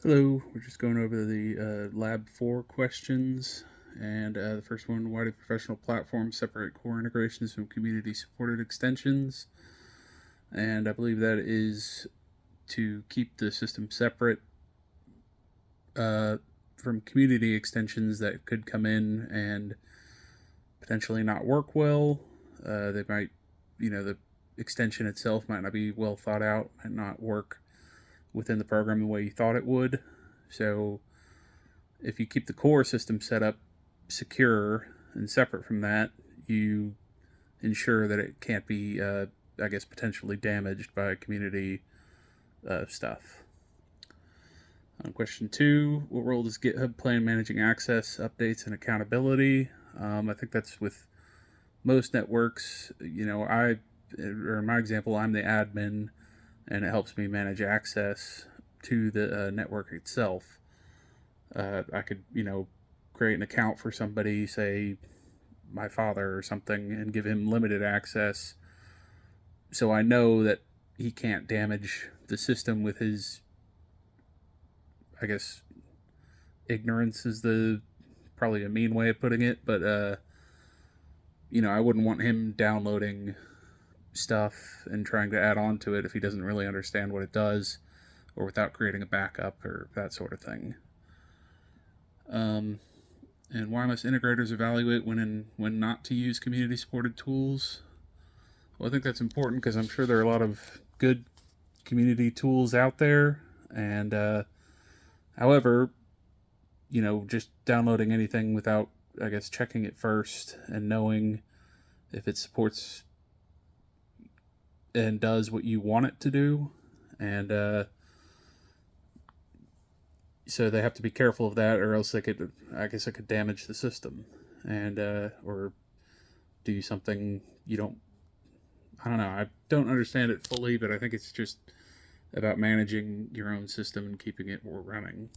Hello, we're just going over the Lab 4 questions. And the first one, why do professional platforms separate core integrations from community-supported extensions? And I believe that is to keep the system separate from community extensions that could come in and potentially not work well. They might, the extension itself might not be well thought out, might not work within the program the way you thought it would. So if you keep the core system set up secure and separate from that, you ensure that it can't be, potentially damaged by community stuff. Question 2, what role does GitHub play in managing access, updates, and accountability? I think that's with most networks. Or in my example, I'm the admin, and it helps me manage access to the network itself. I could, create an account for somebody, say my father or something, and give him limited access, so I know that he can't damage the system with his, ignorance is probably a mean way of putting it, but I wouldn't want him downloading stuff and trying to add on to it if he doesn't really understand what it does, or without creating a backup or that sort of thing. And why must integrators evaluate when not to use community-supported tools? Well, I think that's important because I'm sure there are a lot of good community tools out there, and however, just downloading anything without, checking it first and knowing if it supports and does what you want it to do, and so they have to be careful of that, or else it could damage the system, and or do something you don't. I don't know. I don't understand it fully, but I think it's just about managing your own system and keeping it running.